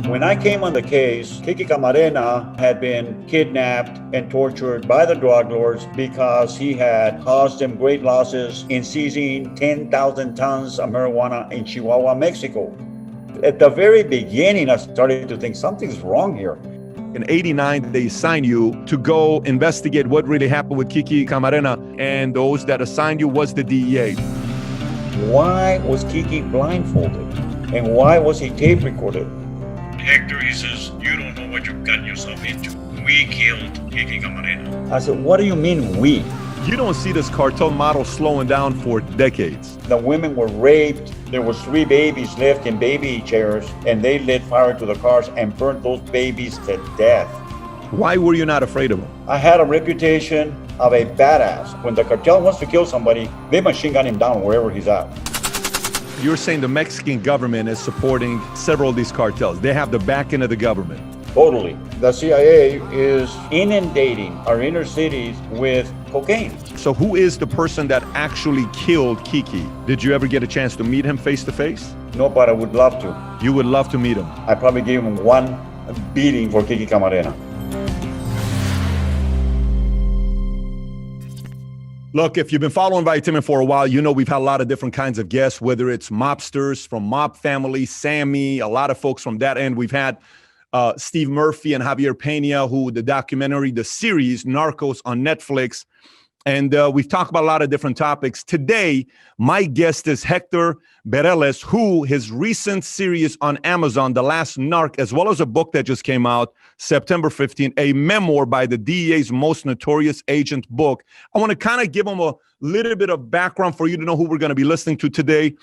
When I came on the case, Kiki Camarena had been kidnapped and tortured by the drug lords because he had caused them great losses in seizing 10,000 tons of marijuana in Chihuahua, Mexico. At the very beginning, I started to think something's wrong here. In '89, they assigned you to go investigate what really happened with Kiki Camarena, and those that assigned you was the DEA. Why was Kiki blindfolded? And why was he tape recorded? Hector, he says, you don't know what you've gotten yourself into. We killed Kiki Camarena. I said, what do you mean we? You don't see this cartel model slowing down for decades. The women were raped. There was 3 babies left in baby chairs, and they lit fire to the cars and burnt those babies to death. Why were you not afraid of them? I had a reputation of a badass. When the cartel wants to kill somebody, they machine gun him down wherever he's at. You're saying the Mexican government is supporting several of these cartels. They have the backing of the government. Totally. The CIA is inundating our inner cities with cocaine. So who is the person that actually killed Kiki? Did you ever get a chance to meet him face to face? No, but I would love to. You would love to meet him? I probably gave him one beating for Kiki Camarena. Look, if you've been following Vitamin for a while, you know we've had a lot of different kinds of guests, whether it's mobsters from Mob Family, Sammy, a lot of folks from that end. We've had Steve Murphy and Javier Pena, who the documentary, the series Narcos on Netflix. And we've talked about a lot of different topics. Today, my guest is Hector Bereles, who his recent series on Amazon, The Last Narc, as well as a book that just came out September 15, a memoir by the DEA's most notorious agent book. I want to kind of give him a little bit of background for you to know who we're going to be listening to today.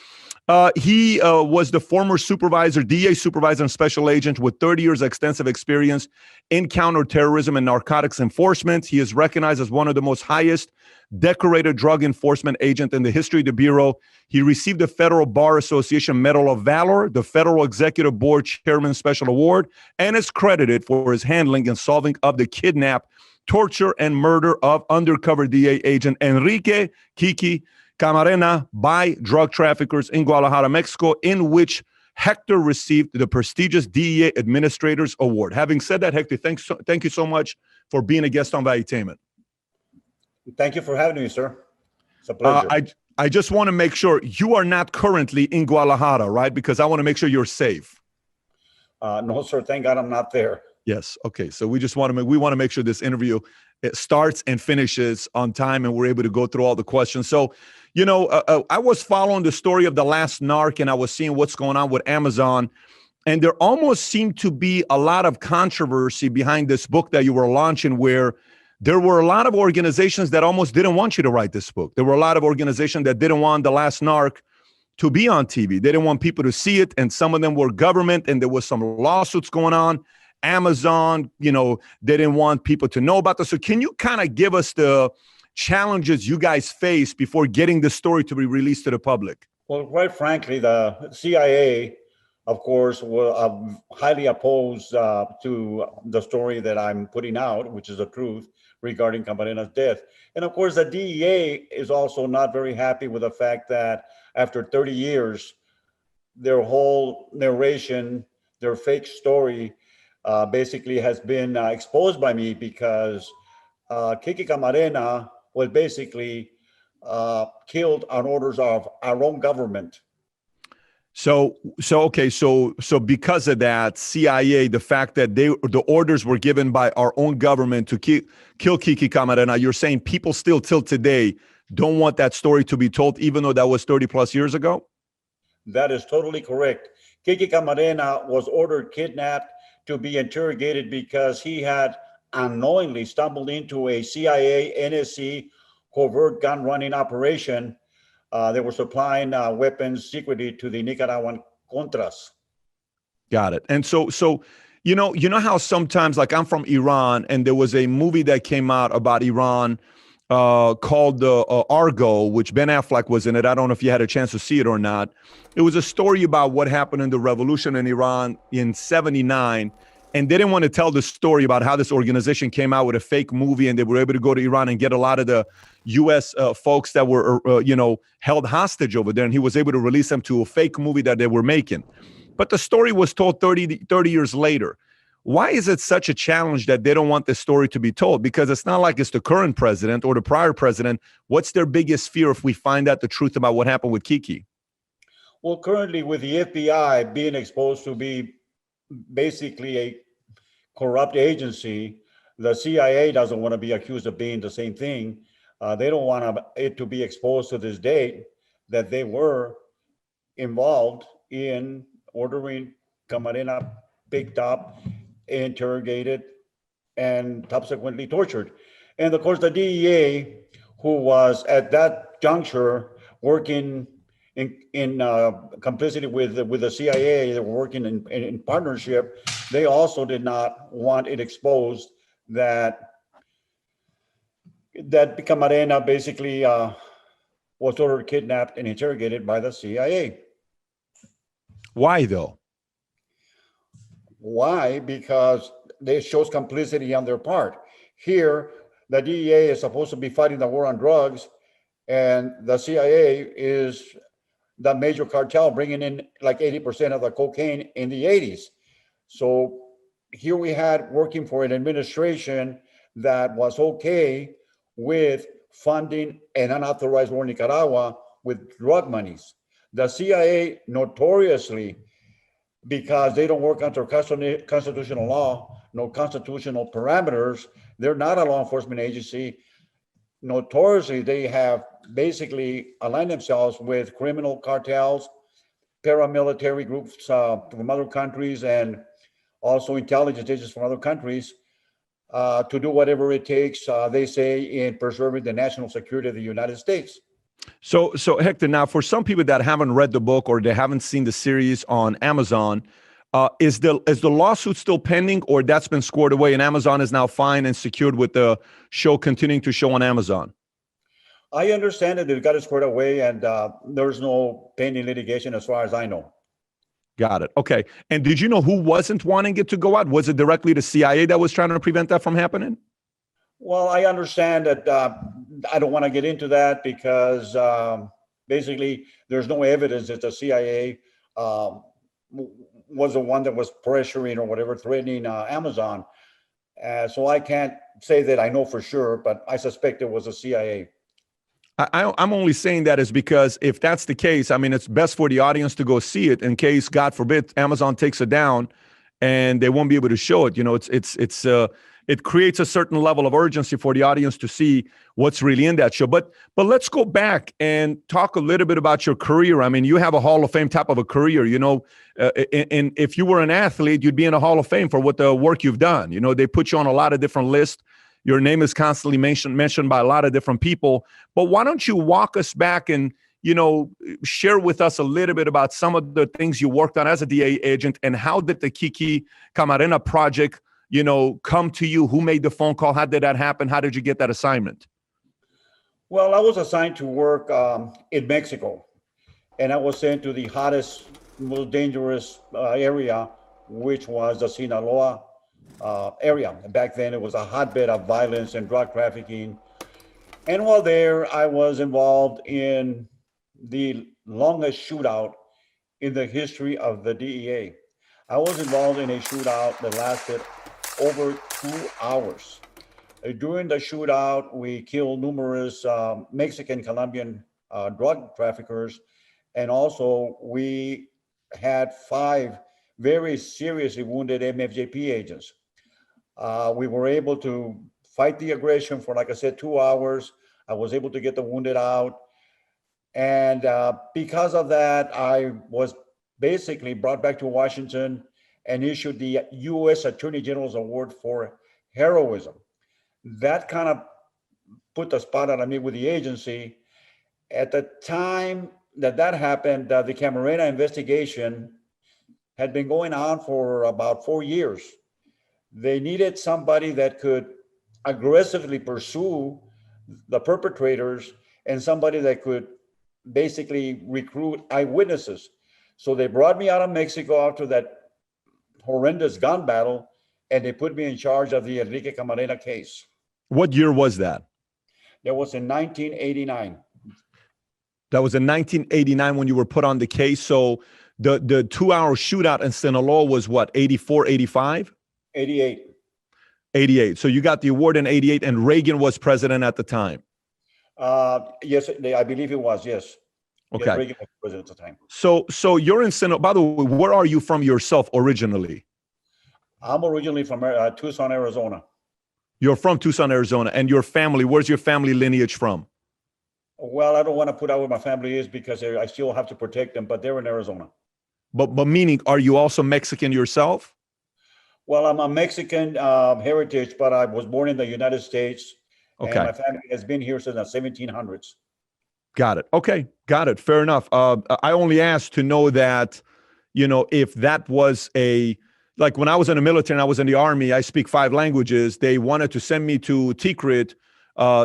He was the former supervisor, DEA supervisor and special agent with 30 years extensive experience in counterterrorism and narcotics enforcement. He is recognized as one of the most highest decorated drug enforcement agent in the history of the Bureau. He received the Federal Bar Association Medal of Valor, the Federal Executive Board Chairman Special Award, and is credited for his handling and solving of the kidnap, torture, and murder of undercover DEA agent Enrique Kiki Camarena by drug traffickers in Guadalajara, Mexico, in which Hector received the prestigious DEA Administrators Award. Having said that, Hector, thank you so much for being a guest on Valuetainment. Thank you for having me, sir. It's a pleasure. I just want to make sure you are not currently in Guadalajara, right? Because I want to make sure you're safe. No, sir. Thank God I'm not there. Yes. Okay. So we want to make sure this interview it starts and finishes on time, and we're able to go through all the questions. So, you know, I was following the story of The Last Narc, and I was seeing what's going on with Amazon, and there almost seemed to be a lot of controversy behind this book that you were launching, where there were a lot of organizations that almost didn't want you to write this book. There were a lot of organizations that didn't want The Last Narc to be on TV. They didn't want people to see it, and some of them were government, and there was some lawsuits going on. Amazon, you know, they didn't want people to know about this. So can you kind of give us the challenges you guys face before getting the story to be released to the public? Well, quite frankly, the CIA, of course, were highly opposed to the story that I'm putting out, which is the truth regarding Camarena's death. And of course, the DEA is also not very happy with the fact that after 30 years, their whole narration, their fake story, basically has been exposed by me, because Kiki Camarena was basically killed on orders of our own government. So because of that, CIA, the fact that the orders were given by our own government to kill Kiki Camarena, you're saying people still till today don't want that story to be told, even though that was 30 plus years ago? That is totally correct. Kiki Camarena was ordered kidnapped to be interrogated because he had unknowingly stumbled into a CIA, NSC covert gun running operation. They were supplying weapons secretly to the Nicaraguan Contras. Got it. And so you know how sometimes, like, I'm from Iran, and there was a movie that came out about Iran called Argo, which Ben Affleck was in it. I don't know if you had a chance to see it or not. It was a story about what happened in the revolution in Iran in '79. And they didn't want to tell the story about how this organization came out with a fake movie, and they were able to go to Iran and get a lot of the U.S. Folks that were, held hostage over there. And he was able to release them to a fake movie that they were making. but the story was told 30 years later. Why is it such a challenge that they don't want this story to be told? Because it's not like it's the current president or the prior president. What's their biggest fear if we find out the truth about what happened with Kiki? Well, currently with the FBI being exposed to be basically a corrupt agency, the CIA doesn't want to be accused of being the same thing. They don't want it to be exposed to this date that they were involved in ordering Camarena picked up, interrogated, and subsequently tortured. And of course, the DEA, who was at that juncture working in complicity with the CIA, they were working in partnership, they also did not want it exposed that Camarena basically was ordered, kidnapped, and interrogated by the CIA. Why though? Why? Because it shows complicity on their part. Here, the DEA is supposed to be fighting the war on drugs, and the CIA is the major cartel bringing in like 80% of the cocaine in the 80s. So here we had working for an administration that was okay with funding an unauthorized war in Nicaragua with drug monies. The CIA notoriously, because they don't work under constitutional law, no constitutional parameters, they're not a law enforcement agency. Notoriously, they have basically aligned themselves with criminal cartels, paramilitary groups from other countries, and also intelligence agencies from other countries to do whatever it takes, they say, in preserving the national security of the United States. So Hector, now for some people that haven't read the book or they haven't seen the series on Amazon, is the lawsuit still pending, or that's been squared away and Amazon is now fine and secured with the show continuing to show on Amazon? I understand that they've got it squared away, and there's no pending litigation as far as I know. Got it. Okay. And did you know who wasn't wanting it to go out? Was it directly the CIA that was trying to prevent that from happening? Well, I understand that. I don't want to get into that because basically there's no evidence that the CIA was the one that was pressuring or whatever, threatening Amazon. So I can't say that I know for sure, but I suspect it was the CIA. I'm only saying that is because if that's the case, I mean, it's best for the audience to go see it in case, God forbid, Amazon takes it down and they won't be able to show it. You know, it creates a certain level of urgency for the audience to see what's really in that show. But let's go back and talk a little bit about your career. I mean, you have a Hall of Fame type of a career, you know, and if you were an athlete, you'd be in a Hall of Fame for what the work you've done. You know, they put you on a lot of different lists. Your name is constantly mentioned by a lot of different people. But why don't you walk us back and, you know, share with us a little bit about some of the things you worked on as a DEA agent, and how did the Kiki Camarena project, you know, come to you? Who made the phone call? How did that happen? How did you get that assignment? Well, I was assigned to work in Mexico, and I was sent to the hottest, most dangerous area, which was the Sinaloa area. Back then, it was a hotbed of violence and drug trafficking. And while there, I was involved in the longest shootout in the history of the DEA. I was involved in a shootout that lasted over 2 hours. During the shootout, we killed numerous Mexican, Colombian drug traffickers. And also we had 5 very seriously wounded MFJP agents. We were able to fight the aggression for, like I said, 2 hours. I was able to get the wounded out. And because of that, I was basically brought back to Washington and issued the U.S. Attorney General's Award for Heroism. That kind of put the spotlight on me with the agency. At the time that happened, the Camarena investigation had been going on for about 4 years. They needed somebody that could aggressively pursue the perpetrators and somebody that could basically recruit eyewitnesses. So they brought me out of Mexico after that horrendous gun battle, and they put me in charge of the Enrique Camarena case. What year was that? That was in 1989. That was in 1989 when you were put on the case. So the 2-hour shootout in Sinaloa was what, 84, 85? 88. 88. So you got the award in 88, and Reagan was president at the time. Yes, I believe it was, yes. Okay. Yes, Reagan was president at the time. So you're in Sinaloa. By the way, where are you from yourself originally? I'm originally from Tucson, Arizona. You're from Tucson, Arizona. And your family, where's your family lineage from? Well, I don't want to put out where my family is because I still have to protect them, but they're in Arizona. But meaning, are you also Mexican yourself? Well, I'm a Mexican heritage, but I was born in the United States. Okay. And my family has been here since the 1700s. Got it. Okay. Got it. Fair enough. I only asked to know that, if that was like when I was in the military and I was in the army, I speak 5 languages. They wanted to send me to Tikrit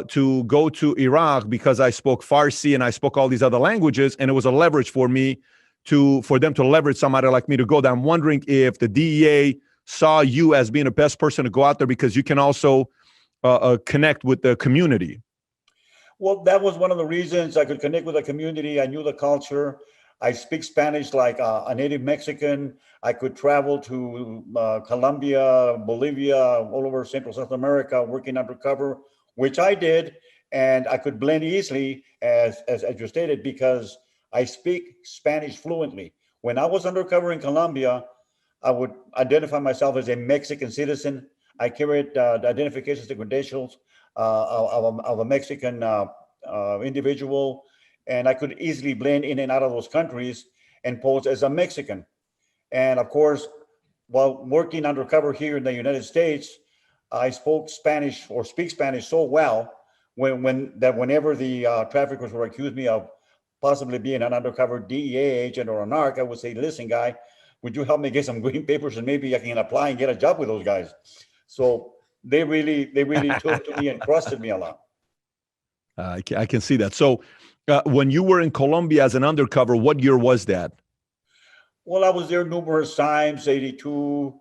to go to Iraq because I spoke Farsi and I spoke all these other languages. And it was a leverage for me for them to leverage somebody like me to go there. I'm wondering if the DEA saw you as being the best person to go out there because you can also connect with the community. Well, that was one of the reasons I could connect with the community. I knew the culture. I speak Spanish like a native Mexican. I could travel to Colombia, Bolivia, all over Central South America, working undercover, which I did. And I could blend easily, as you stated, because I speak Spanish fluently. When I was undercover in Colombia, I would identify myself as a Mexican citizen. I carried the identifications and credentials of a Mexican individual, and I could easily blend in and out of those countries and pose as a Mexican. And of course, while working undercover here in the United States, I spoke Spanish or speak Spanish so well whenever the traffickers were accused me of possibly being an undercover DEA agent or a narc, I would say, listen, guy, would you help me get some green papers and maybe I can apply and get a job with those guys? So they really took to me and trusted me a lot. I can see that. So when you were in Colombia as an undercover, what year was that? Well, I was there numerous times, 82,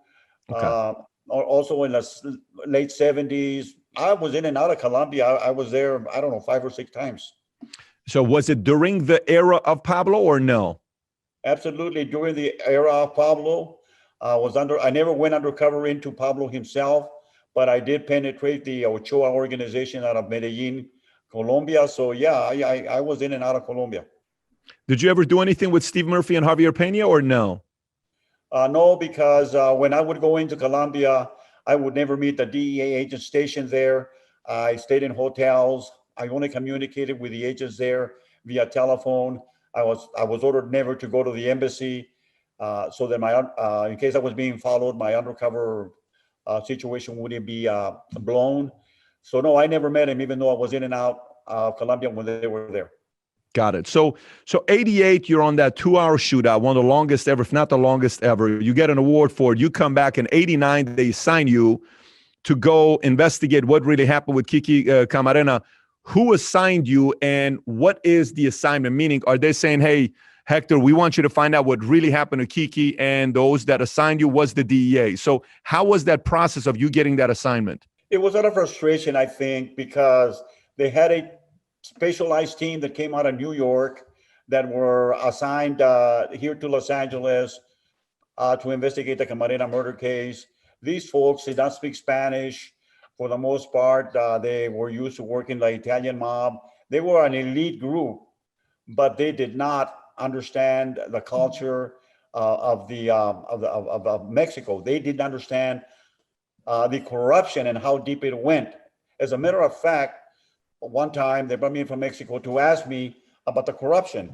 Okay. also in the late 70s. I was in and out of Colombia. I was there, I don't know, 5 or 6 times. So was it during the era of Pablo or no? Absolutely. During the era of Pablo, I never went undercover into Pablo himself, but I did penetrate the Ochoa organization out of Medellin, Colombia. So yeah, I was in and out of Colombia. Did you ever do anything with Steve Murphy and Javier Pena or no? No, because when I would go into Colombia, I would never meet the DEA agent stationed there. I stayed in hotels. I only communicated with the agents there via telephone. I was ordered never to go to the embassy, so that in case I was being followed, my undercover situation wouldn't be blown. So no, I never met him, even though I was in and out of Colombia when they were there. Got it. So 88, you're on that 2-hour shootout, one of the longest ever, if not the longest ever. You get an award for it. You come back in 89, they assign you to go investigate what really happened with Kiki Camarena. Who assigned you and what is the assignment? Meaning, are they saying, hey, Hector, we want you to find out what really happened to Kiki, and those that assigned you was the DEA. So how was that process of you getting that assignment? It was out of frustration, I think, because they had a specialized team that came out of New York that were assigned here to Los Angeles to investigate the Camarena murder case. These folks did not speak Spanish. For the most part, they were used to working the Italian mob. They were an elite group, but they did not understand the culture of Mexico. They didn't understand the corruption and how deep it went. As a matter of fact, one time they brought me in from Mexico to ask me about the corruption.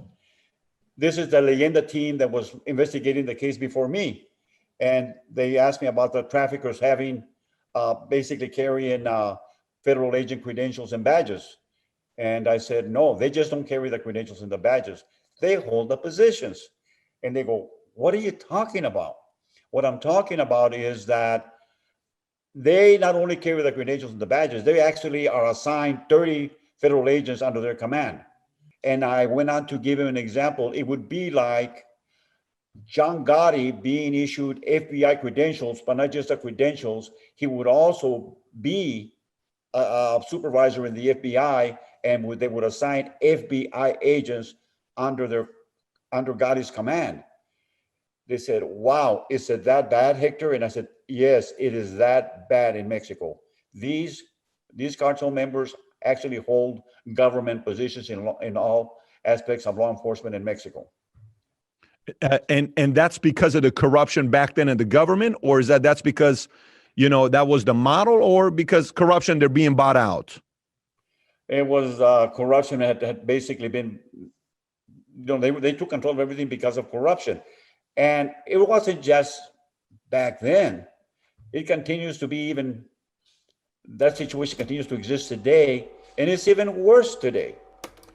This is the Leyenda team that was investigating the case before me. And they asked me about the traffickers having basically carrying federal agent credentials and badges. And I said, no, they just don't carry the credentials and the badges. They hold the positions. And they go, what are you talking about? What I'm talking about is that they not only carry the credentials and the badges, they actually are assigned 30 federal agents under their command. And I went on to give him an example. It would be like John Gotti being issued FBI credentials, but not just the credentials. He would also be a supervisor in the FBI, and they would assign FBI agents under Gotti's command. They said, wow, is it that bad, Hector? And I said, yes, it is that bad in Mexico. These cartel members actually hold government positions in all aspects of law enforcement in Mexico. And that's because of the corruption back then in the government, or is that's because, that was the model, or because corruption, they're being bought out? It was corruption had basically been, they took control of everything because of corruption. And it wasn't just back then. It continues to be even, that situation continues to exist today, and it's even worse today.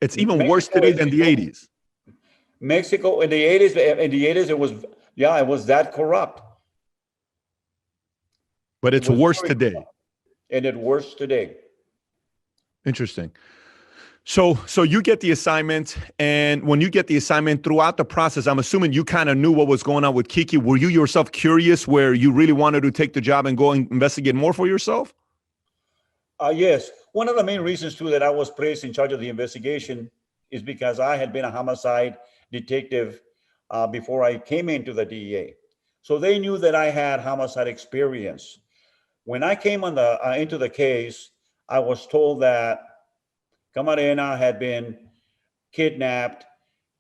It's even worse today than the 80s. Mexico in the 80s, it was that corrupt. But it's worse today. Corrupt. And it's worse today. Interesting. So you get the assignment, and when you get the assignment, throughout the process, I'm assuming you kind of knew what was going on with Kiki. Were you yourself curious where you really wanted to take the job and go and investigate more for yourself? Yes. One of the main reasons, too, that I was placed in charge of the investigation is because I had been a homicide detective before I came into the DEA. So they knew that I had homicide experience. When I came into the case, I was told that Camarena had been kidnapped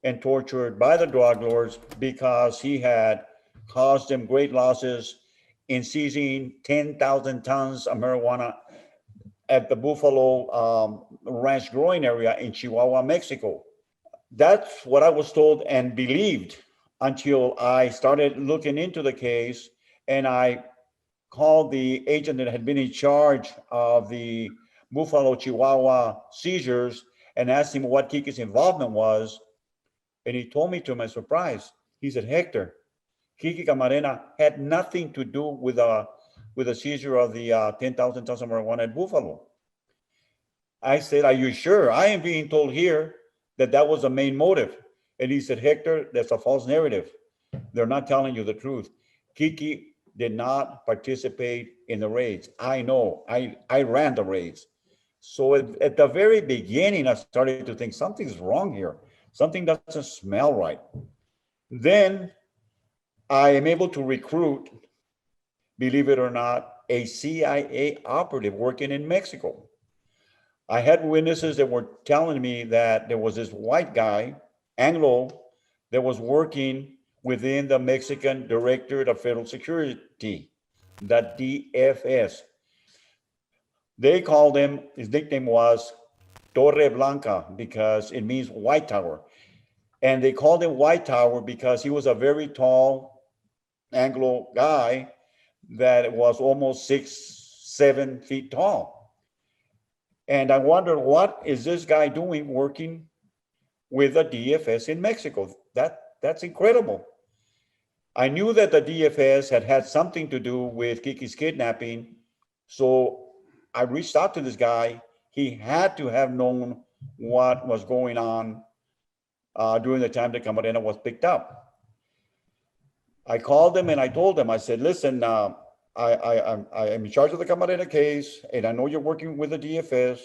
and tortured by the drug lords because he had caused them great losses in seizing 10,000 tons of marijuana at the Buffalo Ranch growing area in Chihuahua, Mexico. That's what I was told and believed until I started looking into the case, and I called the agent that had been in charge of the Buffalo, Chihuahua seizures and asked him what Kiki's involvement was. And he told me, to my surprise, he said, Hector, Kiki Camarena had nothing to do with the seizure of the 10,000 tons of marijuana at Buffalo. I said, are you sure? I am being told here that was the main motive. And he said, Hector, that's a false narrative. They're not telling you the truth. Kiki did not participate in the raids. I know, I ran the raids. So at the very beginning, I started to think something's wrong here. Something doesn't smell right. Then I am able to recruit, believe it or not, a CIA operative working in Mexico. I had witnesses that were telling me that there was this white guy, Anglo, that was working within the Mexican Directorate of Federal Security, the DFS. They called him, his nickname was Torre Blanca because it means White Tower. And they called him White Tower because he was a very tall Anglo guy that was almost 6-7 feet tall. And I wondered, what is this guy doing working with the DFS in Mexico? That's incredible. I knew that the DFS had something to do with Kiki's kidnapping, so I reached out to this guy. He had to have known what was going on during the time that Camarena was picked up. I called him and I told him, I said, listen, I am in charge of the Camarena case, and I know you're working with the DFS.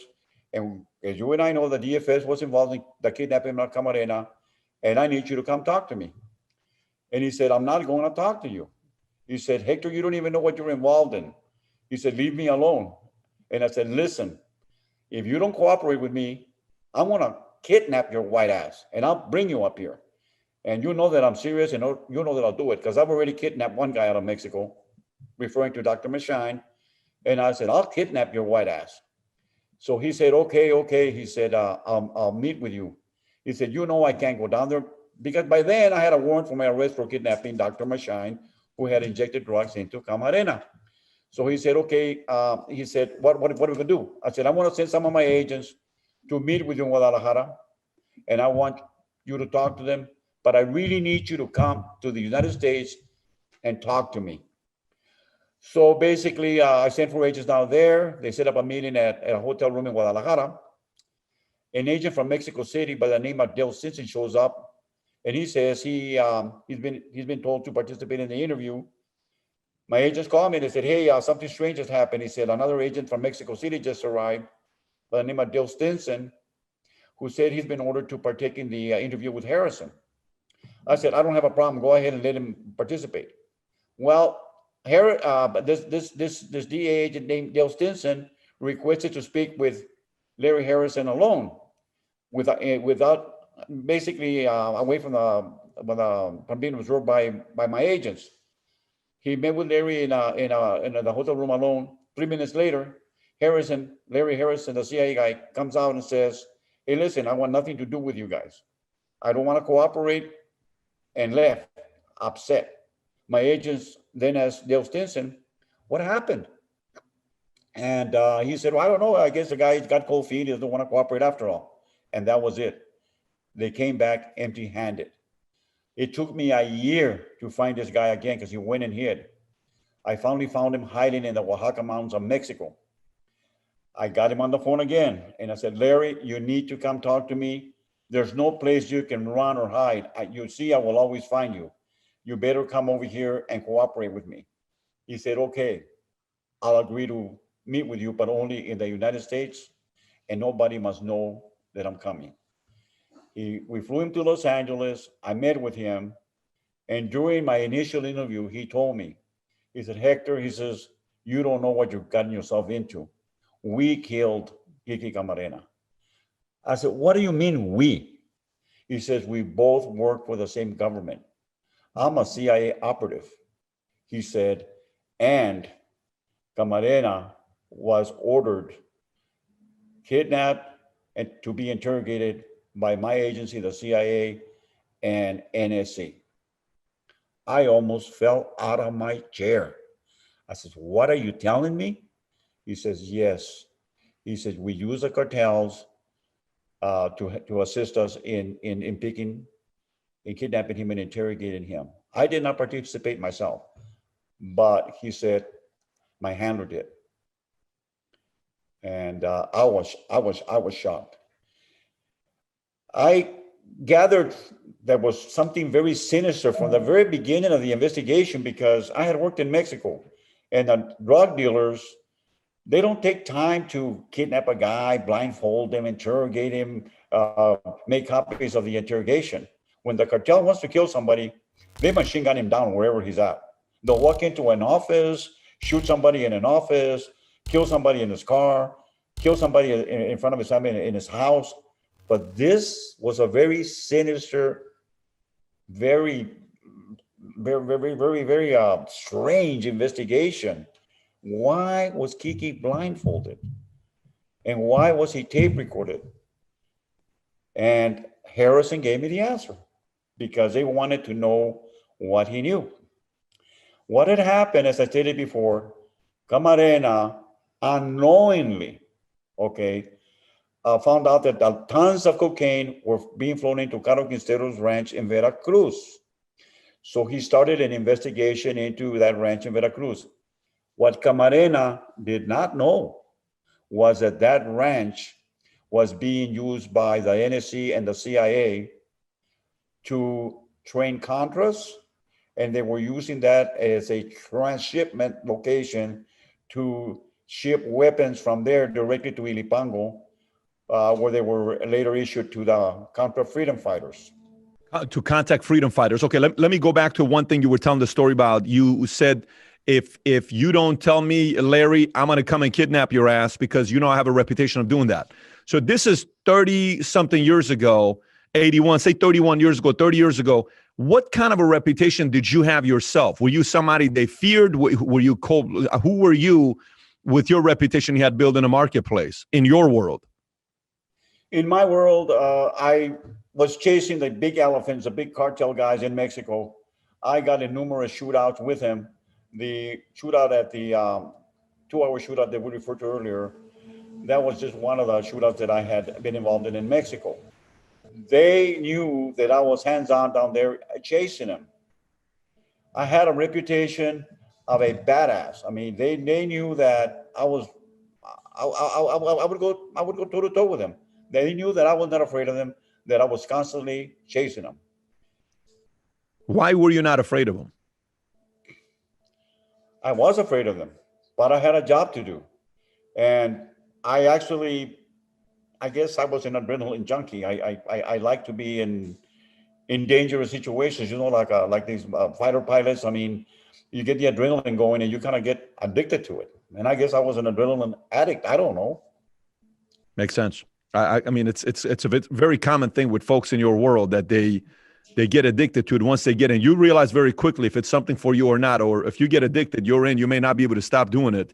And as you and I know, the DFS was involved in the kidnapping of Camarena, and I need you to come talk to me. And he said, I'm not going to talk to you. He said, Hector, you don't even know what you're involved in. He said, leave me alone. And I said, listen, if you don't cooperate with me, I'm going to kidnap your white ass, and I'll bring you up here. And you know that I'm serious, and you know that I'll do it, because I've already kidnapped one guy out of Mexico, referring to Dr. Machine. And I said, I'll kidnap your white ass. So he said, okay. He said, I'll meet with you. He said, you know I can't go down there, because by then I had a warrant for my arrest for kidnapping Dr. Machine, who had injected drugs into Camarena. So he said, okay. He said, what are we going to do? I said, I want to send some of my agents to meet with you in Guadalajara, and I want you to talk to them, but I really need you to come to the United States and talk to me. So basically, I sent 4 agents down there. They set up a meeting at a hotel room in Guadalajara. An agent from Mexico City by the name of Dale Simpson shows up, and he says he's been told to participate in the interview. My agents called me and they said, hey, something strange has happened. He said, another agent from Mexico City just arrived by the name of Dale Stinson, who said he's been ordered to partake in the interview with Harrison. I said, I don't have a problem. Go ahead and let him participate. Well, but this DEA agent named Dale Stinson requested to speak with Larry Harrison alone, without basically away from being observed by my agents. He met with Larry in the hotel room alone. 3 minutes later, Larry Harrison, the CIA guy, comes out and says, "Hey, listen, I want nothing to do with you guys. I don't want to cooperate," and left, upset. My agents then asked Dale Stinson, "What happened?" And he said, "Well, I don't know. I guess the guy's got cold feet. He doesn't want to cooperate after all." And that was it. They came back empty-handed. It took me a year to find this guy again because he went and hid. I finally found him hiding in the Oaxaca mountains of Mexico. I got him on the phone again and I said, "Larry, you need to come talk to me. There's no place you can run or hide. You see, I will always find you. You better come over here and cooperate with me." He said, "Okay, I'll agree to meet with you, but only in the United States, and nobody must know that I'm coming." We flew him to Los Angeles. I met with him. And during my initial interview, he told me, he said, "Hector," he says, "you don't know what you've gotten yourself into. We killed Kiki Camarena." I said, "What do you mean we?" He says, "We both work for the same government. I'm a CIA operative." He said, "And Camarena was ordered, kidnapped, and to be interrogated by my agency, the CIA, and NSC." I almost fell out of my chair. I said, "What are you telling me?" He says, "Yes." He says, "We use the cartels to assist us in picking, in kidnapping him and interrogating him. I did not participate myself, but," he said, "my handler did." And I was shocked. I gathered there was something very sinister from the very beginning of the investigation, because I had worked in Mexico, and the drug dealers, they don't take time to kidnap a guy, blindfold him, interrogate him, make copies of the interrogation. When the cartel wants to kill somebody, they machine gun him down wherever he's at. They'll walk into an office, shoot somebody in an office, kill somebody in his car, kill somebody in front of his family in his house. But this was a very sinister, very strange investigation. Why was Kiki blindfolded? And why was he tape recorded? And Harrison gave me the answer, because they wanted to know what he knew. What had happened, as I stated before, Camarena unknowingly, found out that tons of cocaine were being flown into Caro Quintero's ranch in Veracruz. So he started an investigation into that ranch in Veracruz. What Camarena did not know was that that ranch was being used by the NSC and the CIA to train Contras, and they were using that as a transshipment location to ship weapons from there directly to Ilipango, where they were later issued to the Contra freedom fighters. To contact freedom fighters. Okay, let me go back to one thing you were telling the story about. You said, if you don't tell me, Larry, I'm going to come and kidnap your ass, because you know I have a reputation of doing that. So this is 30-something years ago, 81, say 31 years ago, 30 years ago. What kind of a reputation did you have yourself? Were you somebody they feared? Were you cold? Who were you with your reputation you had built in a marketplace, in your world? In my world, I was chasing the big elephants, the big cartel guys in Mexico. I got in numerous shootouts with him. The shootout at the 2-hour shootout that we referred to earlier, that was just one of the shootouts that I had been involved in Mexico. They knew that I was hands-on down there chasing them. I had a reputation of a badass. I mean, they knew that I would go toe to toe with them. They knew that I was not afraid of them, that I was constantly chasing them. Why were you not afraid of them? I was afraid of them, but I had a job to do. And I guess I was an adrenaline junkie. I like to be in in dangerous situations, like these fighter pilots. I mean, you get the adrenaline going and you kind of get addicted to it. And I guess I was an adrenaline addict. I don't know. Makes sense. I mean, it's a very common thing with folks in your world that they get addicted to it. Once they get in, you realize very quickly if it's something for you or not, or if you get addicted, you're in. You may not be able to stop doing it,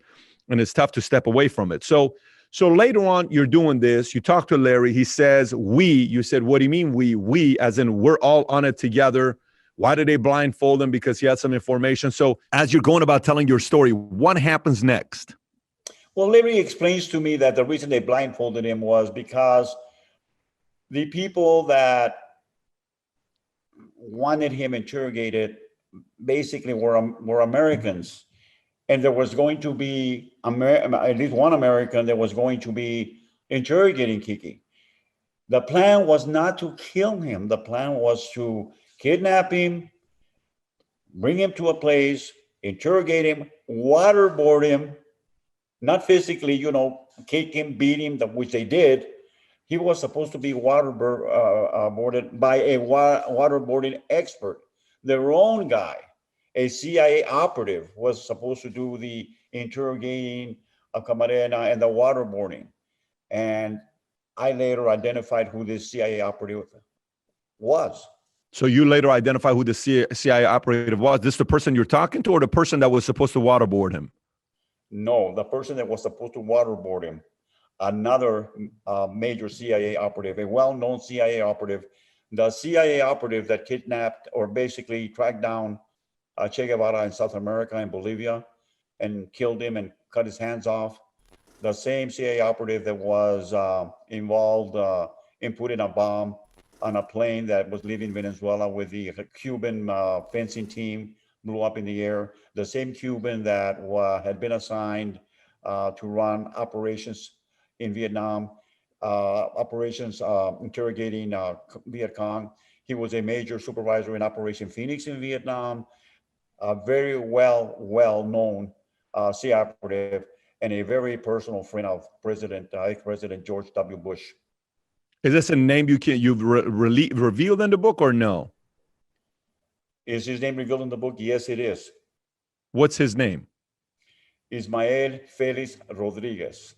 and it's tough to step away from it. So later on, you're doing this. You talk to Larry. He says, "We." You said, "What do you mean we?" We, as in we're all on it together. Why did they blindfold him? Because he had some information. So as you're going about telling your story, what happens next? Well, Larry explains to me that the reason they blindfolded him was because the people that wanted him interrogated basically were Americans. And there was going to be at least one American that was going to be interrogating Kiki. The plan was not to kill him. The plan was to kidnap him, bring him to a place, interrogate him, waterboard him, not physically, kick him, beat him, which they did. He was supposed to be waterboarded by a waterboarding expert. Their own guy, a CIA operative, was supposed to do the interrogating of Camarena and the waterboarding. And I later identified who this CIA operative was. So you later identify who the CIA operative was. This the person you're talking to, or the person that was supposed to waterboard him? No, the person that was supposed to waterboard him, another major CIA operative, a well-known CIA operative, the CIA operative that kidnapped or basically tracked down Che Guevara in South America and Bolivia and killed him and cut his hands off. The same CIA operative that was involved in putting a bomb on a plane that was leaving Venezuela with the Cuban fencing team, blew up in the air. The same Cuban that had been assigned to run operations in Vietnam, operations interrogating Viet Cong. He was a major supervisor in Operation Phoenix in Vietnam, a very well-known CIA operative, and a very personal friend of ex-President George W. Bush. Is this a name you've revealed in the book or no? Is his name revealed in the book? Yes, it is. What's his name? Ismael Felix Rodriguez.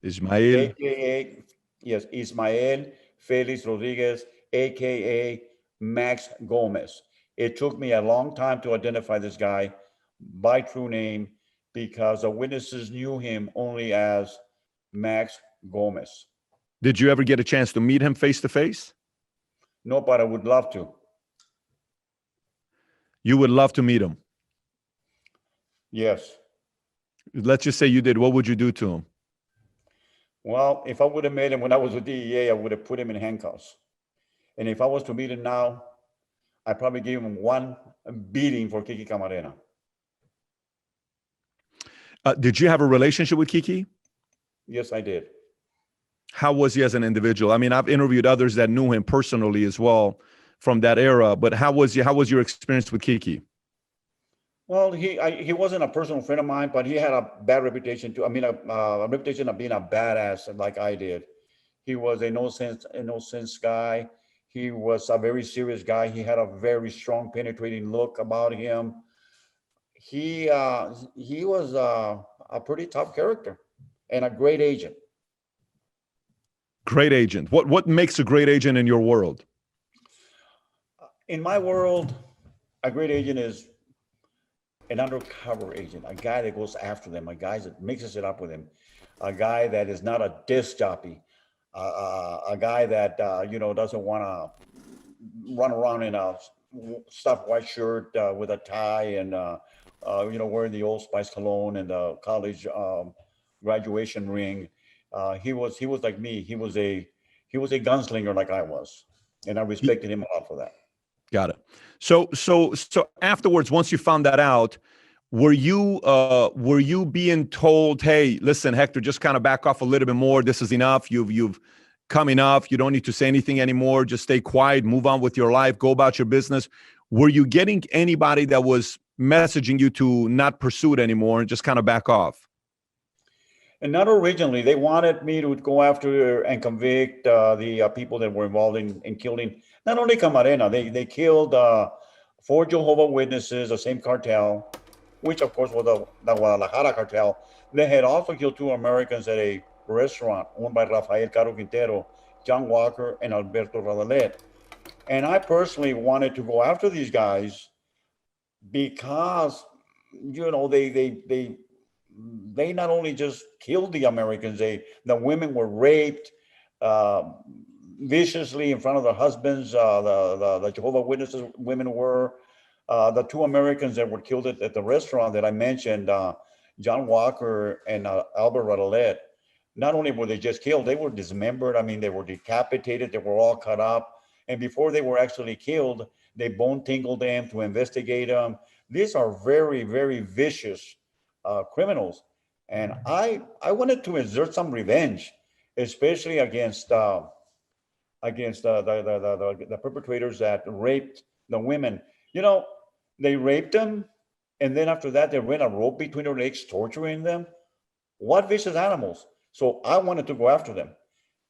Ismael? AKA, yes, Ismael Felix Rodriguez, AKA Max Gomez. It took me a long time to identify this guy by true name because the witnesses knew him only as Max Gomez. Did you ever get a chance to meet him face to face? No, but I would love to. You would love to meet him? Yes. Let's just say you did. What would you do to him? Well, if I would have met him when I was with DEA, I would have put him in handcuffs. And if I was to meet him now, I'd probably give him one beating for Kiki Camarena. Did you have a relationship with Kiki? Yes, I did. How was he as an individual? I mean, I've interviewed others that knew him personally as well from that era, but how was your experience with Kiki? Well, he wasn't a personal friend of mine, but he had a bad reputation too. I mean, a reputation of being a badass like I did. He was a no sense guy. He was a very serious guy. He had a very strong, penetrating look about him. He was a pretty tough character and a great agent. Great agent. What makes a great agent in your world? In my world, a great agent is an undercover agent, a guy that goes after them, a guy that mixes it up with him, a guy that is not a disc jockey, a guy that doesn't want to run around in a stuffed white shirt with a tie and wearing the Old Spice cologne and the college graduation ring. He was like me. He was a gunslinger like I was, and I respected him a lot for that. Got it. So afterwards, once you found that out, were you being told, hey, listen, Hector, just kind of back off a little bit more. This is enough. You've come enough. You don't need to say anything anymore. Just stay quiet, move on with your life, go about your business. Were you getting anybody that was messaging you to not pursue it anymore and just kind of back off? And not originally. They wanted me to go after and convict the people that were involved in killing Not only Camarena, they killed 4 Jehovah Witnesses, the same cartel, which of course was the Guadalajara cartel. They had also killed 2 Americans at a restaurant owned by Rafael Caro Quintero, John Walker, and Alberto Radalet. And I personally wanted to go after these guys because, they not only just killed the Americans, the women were raped uh, viciously in front of their husbands. The Jehovah Witnesses women were. The 2 Americans that were killed at the restaurant that I mentioned, John Walker and Albert Radalet, not only were they just killed, they were dismembered. I mean, they were decapitated, they were all cut up. And before they were actually killed, they bone tingled them to investigate them. These are very, very vicious criminals. And I wanted to exert some revenge, especially against the perpetrators that raped the women. You know, they raped them, and then after that, they ran a rope between their legs, torturing them. What vicious animals! So I wanted to go after them,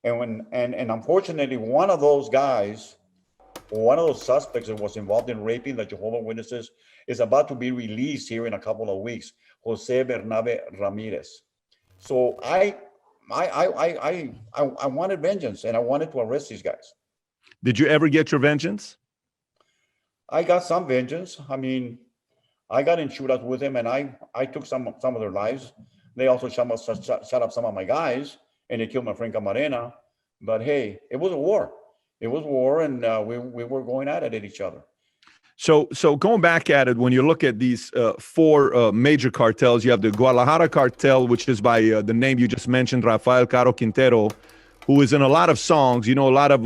and unfortunately, one of those guys, one of those suspects that was involved in raping the Jehovah Witnesses, is about to be released here in a couple of weeks. Jose Bernabe Ramirez. So I wanted vengeance, and I wanted to arrest these guys. Did you ever get your vengeance? I got some vengeance. I mean, I got in shootouts with them, and I took some of their lives. They also shot up some of my guys, and they killed my friend Camarena. But hey, it was a war. It was war, and we were going at it at each other. So going back at it, when you look at these 4 major cartels, you have the Guadalajara cartel, which is by the name you just mentioned, Rafael Caro Quintero, who is in a lot of songs, a lot of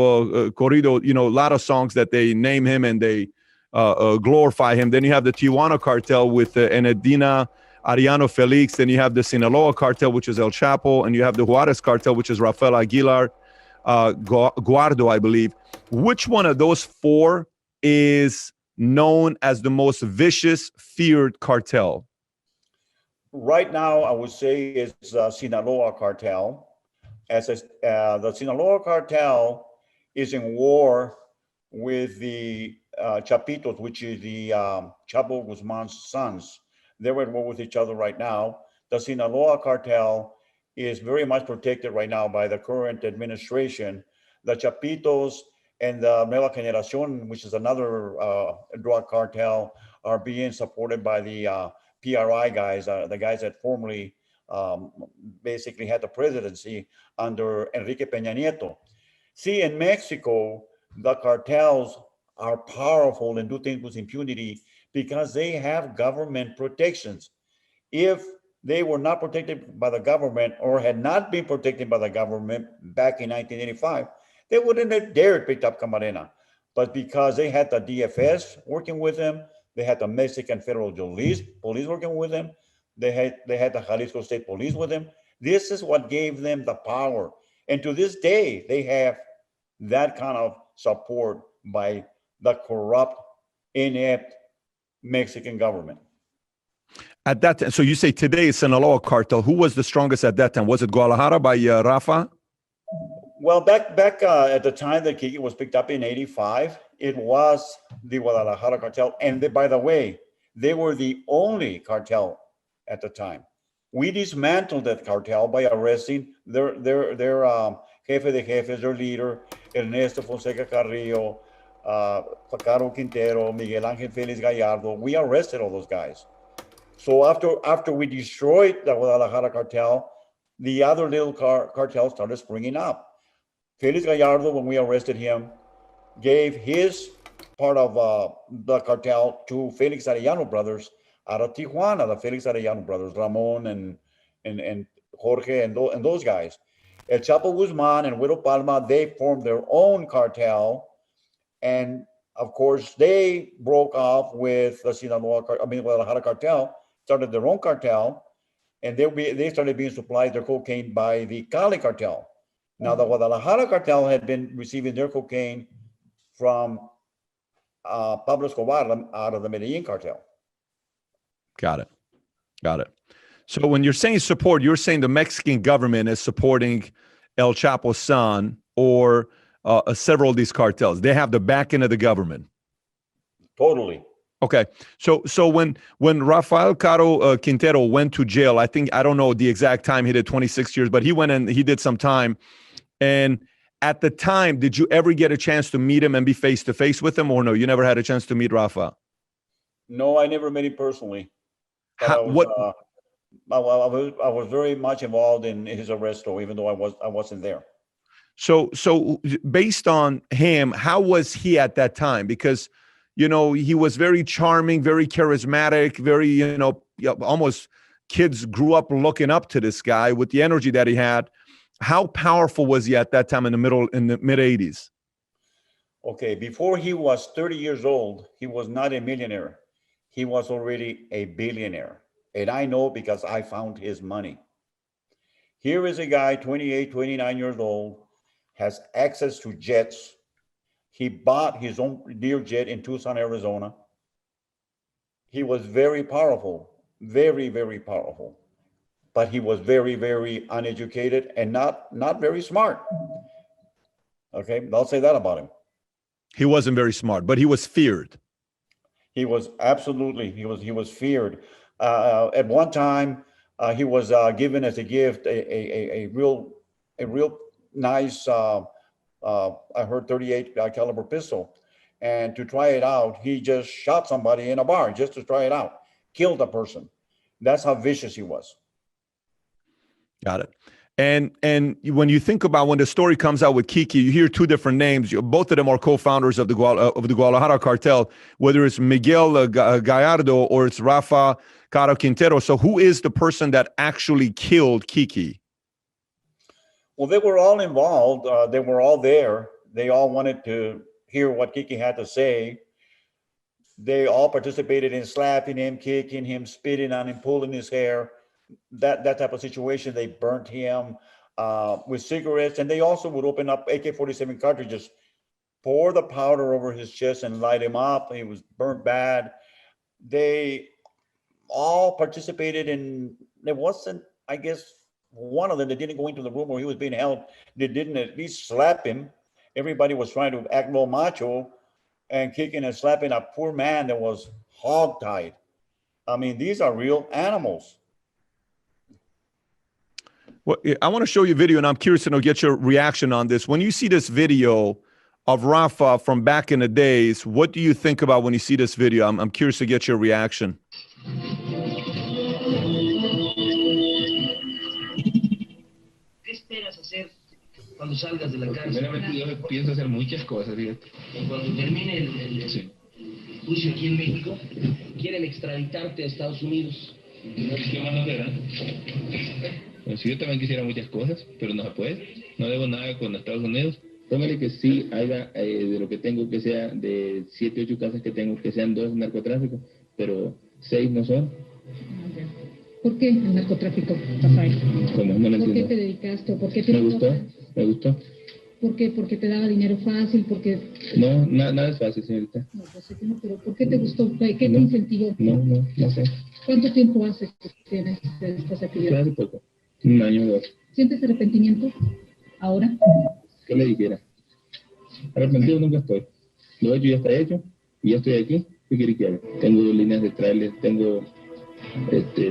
corrido, a lot of songs that they name him and they glorify him. Then you have the Tijuana cartel with Enedina Ariano Felix. Then you have the Sinaloa cartel, which is El Chapo. And you have the Juarez cartel, which is Rafael Aguilar Guardo, I believe. Which one of those 4 is known as the most vicious, feared cartel? Right now, I would say it's Sinaloa cartel. The Sinaloa cartel is in war with the Chapitos, which is the Chapo Guzman's sons. They're at war with each other right now. The Sinaloa cartel is very much protected right now by the current administration. The Chapitos and the Nueva Generación, which is another drug cartel, are being supported by the PRI guys, the guys that formerly basically had the presidency under Enrique Peña Nieto. See, in Mexico, the cartels are powerful and do things with impunity because they have government protections. If they were not protected by the government or had not been protected by the government back in 1985, they wouldn't have dared pick up Camarena. But because they had the DFS working with them, they had the Mexican Federal Police working with them, they had the Jalisco State Police with them. This is what gave them the power. And to this day, they have that kind of support by the corrupt, inept Mexican government. At that time, so you say today is Sinaloa cartel. Who was the strongest at that time? Was it Guadalajara by Rafa? Well, back at the time that Kiki was picked up in 85, it was the Guadalajara cartel. And by the way, they were the only cartel at the time. We dismantled that cartel by arresting their jefe de jefes, their leader, Ernesto Fonseca Carrillo, Caro Quintero, Miguel Ángel Felix Gallardo. We arrested all those guys. So after we destroyed the Guadalajara cartel, the other little cartels started springing up. Felix Gallardo, when we arrested him, gave his part of the cartel to Felix Arellano brothers out of Tijuana, the Felix Arellano brothers, Ramon and Jorge and those guys. El Chapo Guzman and Widow Palma, they formed their own cartel. And of course, they broke off with the Guadalajara cartel, started their own cartel, and they started being supplied their cocaine by the Cali cartel. Now, the Guadalajara cartel had been receiving their cocaine from Pablo Escobar out of the Medellin cartel. Got it. So when you're saying support, you're saying the Mexican government is supporting El Chapo's son, or several of these cartels. They have the backing of the government. Totally. Okay, so when Rafael Caro Quintero went to jail, I think, I don't know the exact time, he did 26 years, but he went and he did some time. And at the time, did you ever get a chance to meet him and be face to face with him, or no? You never had a chance to meet Rafa? No, I never met him personally. But I was very much involved in his arrest, though, even though I wasn't there. So based on him, how was he at that time? Because, you know, he was very charming, very charismatic, very, you know, almost kids grew up looking up to this guy with the energy that he had. How powerful was he at that time in the mid 80s? Okay, before he was 30 years old, he was not a millionaire. He was already a billionaire. And I know because I found his money. Here is a guy, 28, 29 years old, has access to jets. He bought his own Learjet in Tucson, Arizona. He was very powerful, very, very powerful. But he was very, very uneducated and not very smart. Okay, I'll say that about him. He wasn't very smart, but he was feared. He was absolutely, he was feared. At one time, he was given as a gift a real nice, I heard 38 caliber pistol. And to try it out, he just shot somebody in a bar just to try it out, killed a person. That's how vicious he was. Got it. And when you think about when the story comes out with Kiki, you hear two different names. Both of them are co-founders of the Guadalajara cartel, whether it's Miguel Gallardo or it's Rafa Caro Quintero. So who is the person that actually killed Kiki? Well, they were all involved. They were all there. They all wanted to hear what Kiki had to say. They all participated in slapping him, kicking him, spitting on him, pulling his hair. That type of situation. They burnt him with cigarettes, and they also would open up AK-47 cartridges, pour the powder over his chest and light him up. He was burnt bad. They all participated in, there wasn't, I guess, one of them that didn't go into the room where he was being held. They didn't at least slap him. Everybody was trying to act real macho and kicking and slapping a poor man that was hogtied. I mean, these are real animals. Well, I want to show you a video, and I'm curious to get your reaction on this. When you see this video of Rafa from back in the days, what do you think about when you see this video? I'm curious to get your reaction. ¿Qué esperas hacer cuando salgas de la cárcel? Primeramente yo pienso hacer muchas cosas, fíjate. Cuando termine el juicio aquí en México, quieren extraditarte a Estados Unidos. ¿Qué más no será? Pues yo también quisiera muchas cosas, pero no se puede. No debo nada con Estados Unidos. Póngale que sí haga de lo que tengo, que sea de 7, 8 casas que tengo, que sean 2 narcotráfico, pero 6 no son. ¿Por qué el narcotráfico, Rafael? ¿Cómo? No lo ¿Por qué entiendo. te dedicaste? ¿Por qué te Me gustó. ¿Por qué? ¿Porque te daba dinero fácil? ¿Porque...? No, nada es fácil, señorita. No, yo sé que no, pero ¿por qué te gustó? ¿Qué te incentivó? No sé. ¿Cuánto tiempo hace que tienes esta actividad? Hace poco, 1 año o 2. ¿Sientes arrepentimiento ahora? ¿Qué le dijera? Arrepentido nunca estoy. Lo hecho ya está hecho, y ya estoy aquí. ¿Qué quiere que haga? Tengo líneas de trailers, tengo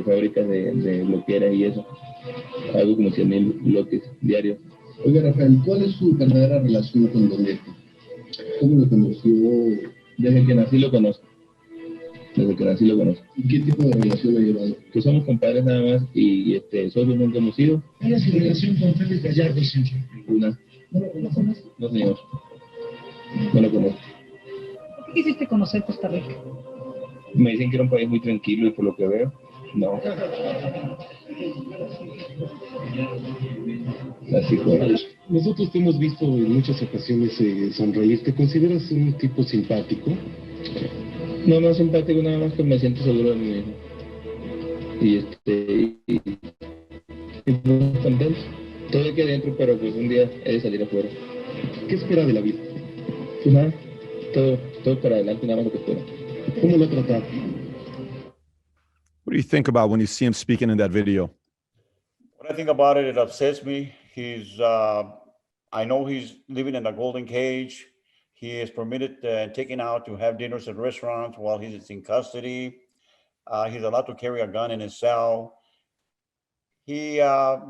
fábricas de bloqueras y eso. Hago como 100,000 bloques diarios. Oiga, Rafael, ¿cuál es su verdadera relación con Don Neto? ¿Cómo lo conoció? Desde que nací lo conozco. ¿Y qué tipo de relación ha llevado? Que somos compadres nada más y socios nunca hemos sido. ¿Cuál es su relación con Felix Gallardo, señor? Una. ¿No lo conoces? No, señor. No lo conozco. ¿Por qué quisiste conocer Costa Rica? Me dicen que era un país muy tranquilo y por lo que veo, no. Así fue. Nosotros te hemos visto en muchas ocasiones sonreír. ¿Te consideras un tipo simpático? No simpático, nada más que me siento seguro de mí mismo. Y pues, contento. Estoy aquí adentro, pero pues un día he de salir afuera. ¿Qué espera de la vida? Pues nada, todo para adelante, nada más lo que espero. ¿Cómo lo ha tratado? What do you think about when you see him speaking in that video? When I think about it, it upsets me. He's I know he's living in a golden cage. He is permitted and taken out to have dinners at restaurants while he's in custody. He's allowed to carry a gun in his cell. He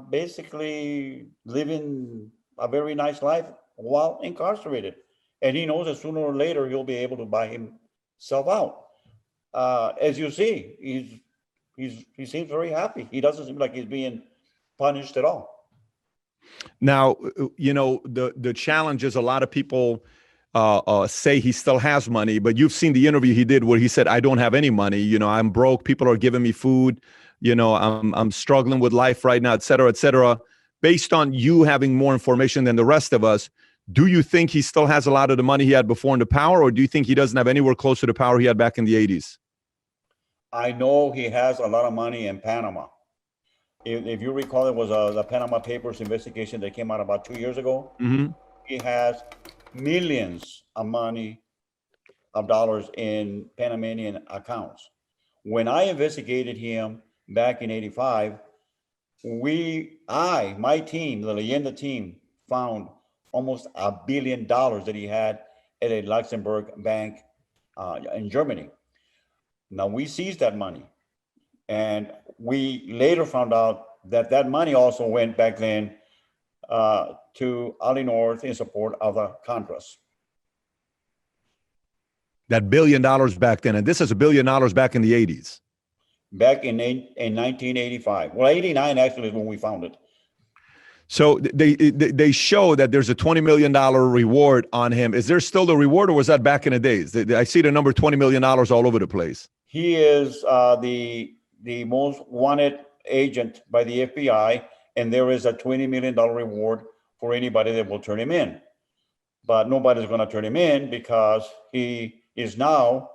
basically living a very nice life while incarcerated. And he knows that sooner or later he'll be able to buy himself out. As you see, he seems very happy. He doesn't seem like he's being punished at all. Now, the challenge is a lot of people say he still has money, but you've seen the interview he did where he said, I don't have any money. I'm broke. People are giving me food. I'm struggling with life right now, et cetera, et cetera. Based on you having more information than the rest of us, do you think he still has a lot of the money he had before in the power, or do you think he doesn't have anywhere close to the power he had back in the 80s? I know he has a lot of money in Panama. If you recall, it was the Panama Papers investigation that came out about 2 years ago. Mm-hmm. He has millions of dollars in Panamanian accounts. When I investigated him back in 85, my team, the Leyenda team, found almost $1 billion that he had at a Luxembourg bank in Germany. Now we seized that money, and we later found out that money also went back then to Ali North in support of the Contras. That $1 billion back then, and this is $1 billion back in the 80s. Back in 1985. Well, 89 actually is when we found it. So they show that there's a $20 million reward on him. Is there still the reward, or was that back in the days? I see the number $20 million all over the place. He is the most wanted agent by the FBI, and there is a $20 million reward for anybody that will turn him in. But nobody's going to turn him in because he is now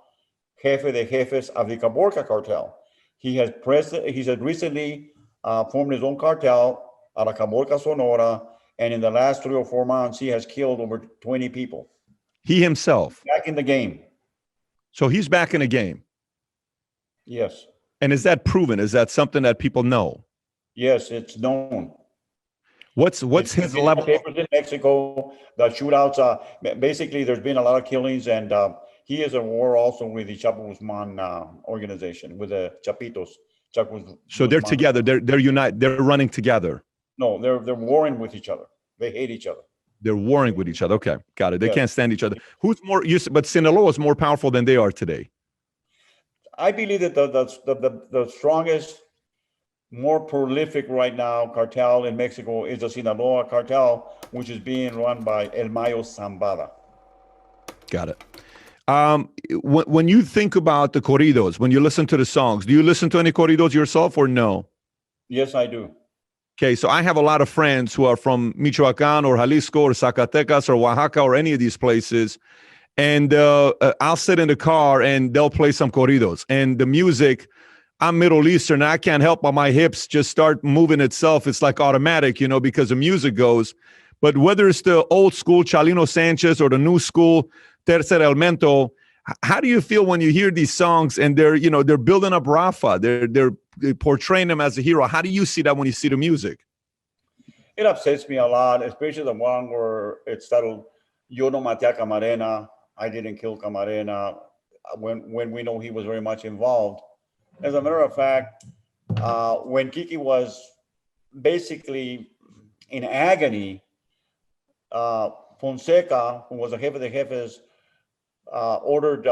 jefe de jefes of the Caborca cartel. He has recently formed his own cartel out of Caborca, Sonora, and in the last 3 or 4 months, he has killed over 20 people. He himself. Back in the game. So he's back in the game. Yes. And is that proven? Is that something that people know? Yes, it's known. What's his level? Papers in Mexico, the shootouts. Basically, there's been a lot of killings, and he is at war also with the Chapo Guzman organization, with the Chapitos. So they're together. They're united. They're running together. No, they're warring with each other. They hate each other. They're warring with each other. Okay, got it. They can't stand each other. Who's more? But Sinaloa is more powerful than they are today. I believe that the strongest, more prolific right now cartel in Mexico is the Sinaloa cartel, which is being run by El Mayo Zambada. Got it. When you think about the corridos, when you listen to the songs, do you listen to any corridos yourself or no? Yes, I do. Okay, so I have a lot of friends who are from Michoacan or Jalisco or Zacatecas or Oaxaca or any of these places. And I'll sit in the car and they'll play some corridos. And the music, I'm Middle Eastern. I can't help but my hips just start moving itself. It's like automatic, because the music goes. But whether it's the old school Chalino Sanchez or the new school Tercer Elemento, how do you feel when you hear these songs and they're building up Rafa? They're portraying him as a hero. How do you see that when you see the music? It upsets me a lot, especially the one where it's titled Yo no maté a Camarena. I didn't kill Camarena, when we know he was very much involved. As a matter of fact, when Kiki was basically in agony, Fonseca, who was the jefe de jefes, ordered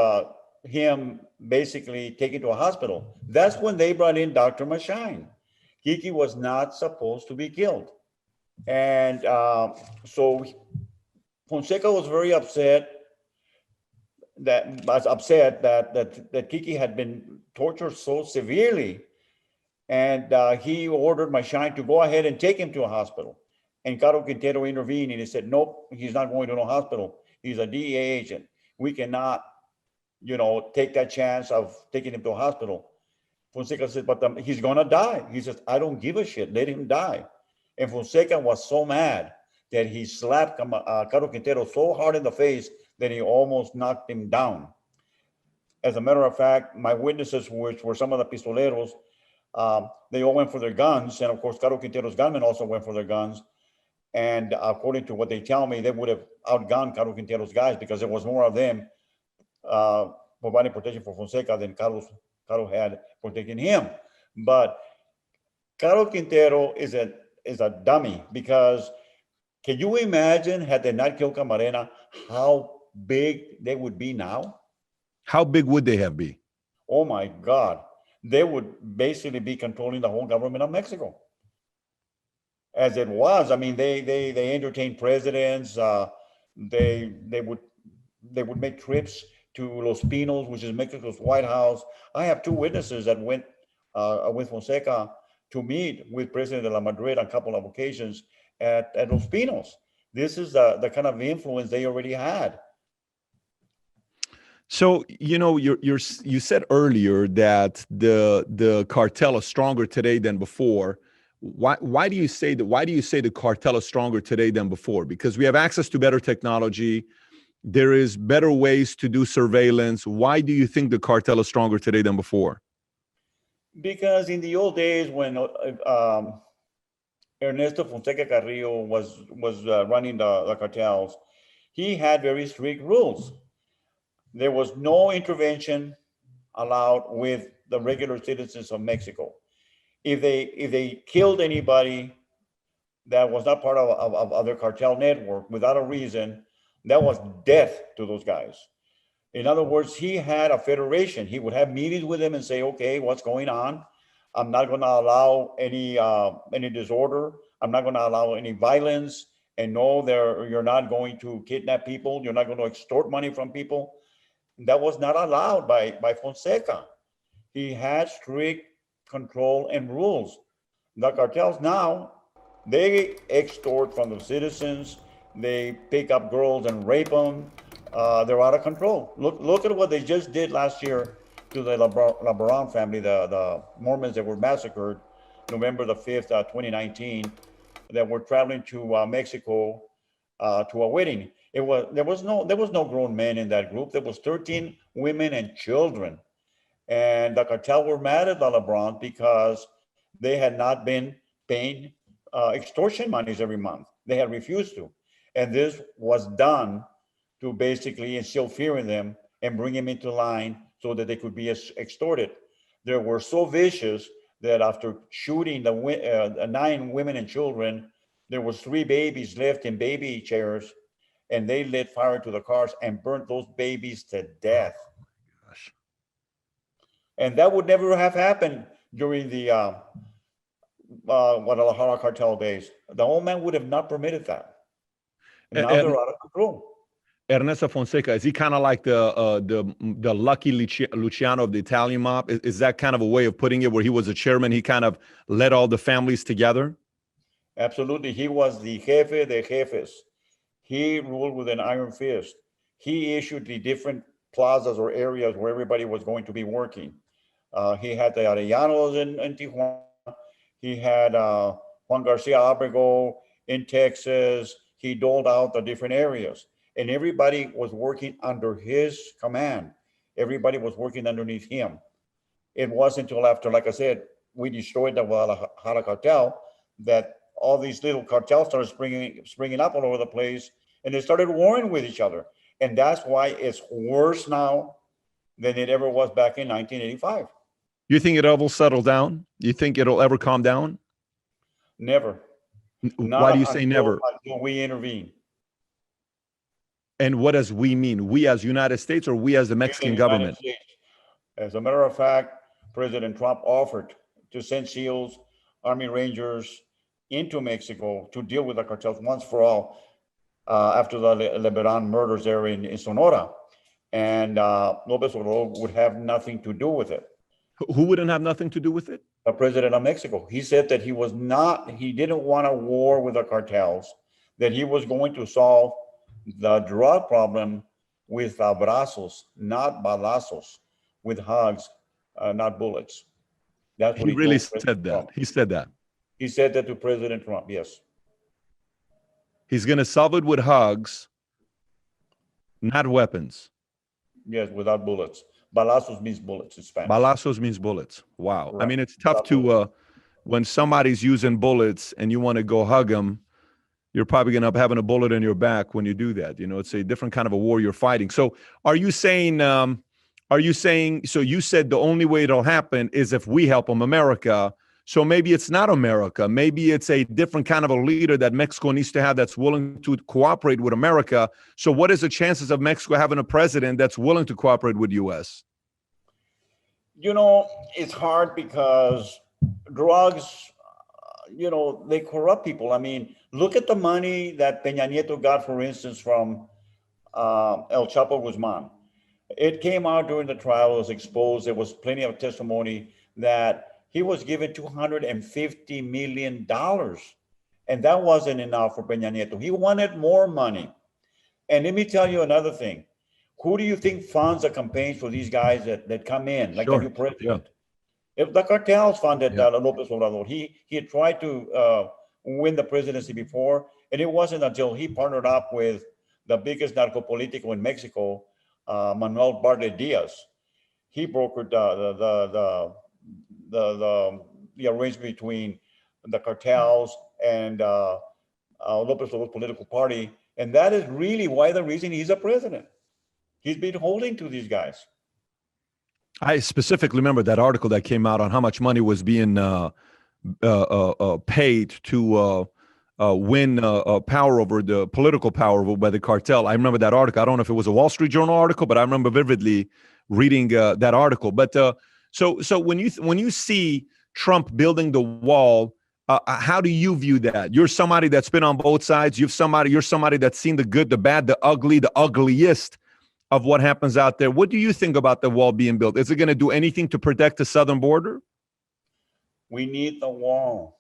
him basically taken to a hospital. That's when they brought in Dr. Mashine. Kiki was not supposed to be killed. And so Fonseca was very upset that Kiki had been tortured so severely, and he ordered Mashine to go ahead and take him to a hospital. And Caro Quintero intervened, and he said, nope, he's not going to no hospital. He's a DEA agent. We cannot, take that chance of taking him to a hospital. Fonseca said, but he's going to die. He says, I don't give a shit. Let him die. And Fonseca was so mad that he slapped Caro Quintero so hard in the face that he almost knocked him down. As a matter of fact, my witnesses, which were some of the pistoleros, they all went for their guns. And of course, Caro Quintero's gunmen also went for their guns. And according to what they tell me, they would have outgunned Carlos Quintero's guys because there was more of them providing protection for Fonseca than Carlos had protecting him. But Carlos Quintero is a dummy, because can you imagine, had they not killed Camarena, how big they would be now? How big would they have been? Oh my God. They would basically be controlling the whole government of Mexico. As it was, I mean, they entertained presidents. They would make trips to Los Pinos, which is Mexico's White House. I have two witnesses that went with Fonseca to meet with President de la Madrid on a couple of occasions at Los Pinos. This is the kind of influence they already had. So, you said earlier that the cartel is stronger today than before. Why do you say that? Why do you say the cartel is stronger today than before? Because we have access to better technology. There is better ways to do surveillance. Why do you think the cartel is stronger today than before? Because in the old days, when Ernesto Fonseca Carrillo was running the cartels, he had very strict rules. There was no intervention allowed with the regular citizens of Mexico. If they killed anybody that was not part of their cartel network without a reason, that was death to those guys. In other words, he had a federation. He would have meetings with them and say, okay, what's going on? I'm not going to allow any disorder. I'm not going to allow any violence. And no, you're not going to kidnap people. You're not going to extort money from people. That was not allowed by Fonseca. He had strict control and rules. The cartels now, they extort from the citizens. They pick up girls and rape them. They're out of control. Look at what they just did last year to the LeBron family, the Mormons that were massacred November the 5th, 2019, that were traveling to Mexico to a wedding. There was no grown men in that group. There was 13 women and children. And the cartel were mad at the LeBron because they had not been paying extortion monies every month. They had refused to. And this was done to basically instill fear in them and bring them into line so that they could be extorted. They were so vicious that after shooting the 9 women and children, there was 3 babies left in baby chairs, and they lit fire to the cars and burnt those babies to death. Oh, gosh. And that would never have happened during the Guadalajara cartel days. The old man would have not permitted that. And now they're out of control. Ernesto Fonseca, is he kind of like the Lucky Luciano of the Italian mob? Is that kind of a way of putting it, where he was a chairman, he kind of led all the families together? Absolutely. He was the jefe de jefes. He ruled with an iron fist. He issued the different plazas or areas where everybody was going to be working. He had the Arellanos in Tijuana. He had Juan Garcia Abrego in Texas. He doled out the different areas, and everybody was working under his command. Everybody was working underneath him. It wasn't until after, like I said, we destroyed the Guadalajara cartel that all these little cartels started springing up all over the place, and they started warring with each other. And that's why it's worse now than it ever was back in 1985. You think it'll ever settle down? You think it'll ever calm down? Never. Why do you say never? Until we intervene. And what does we mean? We as United States, or we as the Mexican government? As a matter of fact, President Trump offered to send SEALs, Army Rangers into Mexico to deal with the cartels once for all after the Lebanon murders there in Sonora. And López Obrador would have nothing to do with it. Who wouldn't have nothing to do with it? The president of Mexico. He said that he didn't want a war with the cartels, that he was going to solve the drug problem with abrazos, not balazos, with hugs, not bullets. That's what He really told said that. Trump. He said that. He said that to President Trump, yes. He's going to solve it with hugs, not weapons. Yes, without bullets. Balazos means bullets in Spanish. Balazos means bullets. Wow. Right. I mean, it's tough to, when somebody's using bullets and you want to go hug them, you're probably going to end up having a bullet in your back when you do that. It's a different kind of a war you're fighting. So are you saying, so you said the only way it'll happen is if we help them, America. So maybe it's not America. Maybe it's a different kind of a leader that Mexico needs to have that's willing to cooperate with America. So what is the chances of Mexico having a president that's willing to cooperate with U.S.? It's hard because drugs, they corrupt people. I mean, look at the money that Peña Nieto got, for instance, from El Chapo Guzman. It came out during the trial, it was exposed. There was plenty of testimony that he was given $250 million. And that wasn't enough for Peña Nieto. He wanted more money. And let me tell you another thing. Who do you think funds the campaigns for these guys that come in, like the new president? If the cartels funded López Obrador, he had tried to win the presidency before, and it wasn't until he partnered up with the biggest narco-politico in Mexico, Manuel Bartlett Diaz. He brokered the arrangement between the cartels and López Obrador's political party, and that is really the reason he's a president. He's been holding to these guys. I specifically remember that article that came out on how much money was being paid to win power over the political power by the cartel. I remember that article. I don't know if it was a Wall Street Journal article, but I remember vividly reading that article. But so when you see Trump building the wall, how do you view that? You're somebody that's been on both sides. You're somebody that's seen the good, the bad, the ugly, the ugliest of what happens out there. What do you think about the wall being built? Is it going to do anything to protect the southern border? We need the wall.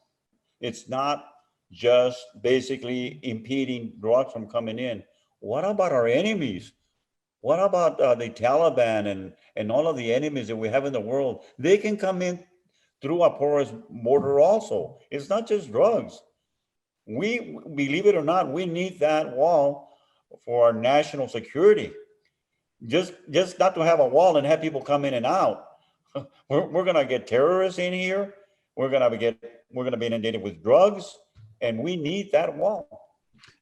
It's not just basically impeding drugs from coming in. What about our enemies? What about the Taliban and all of the enemies that we have in the world? They can come in through a porous border also. It's not just drugs. We, believe it or not, we need that wall for our national security. Just not to have a wall and have people come in and out. We're gonna get terrorists in here. We're gonna be inundated with drugs, and we need that wall.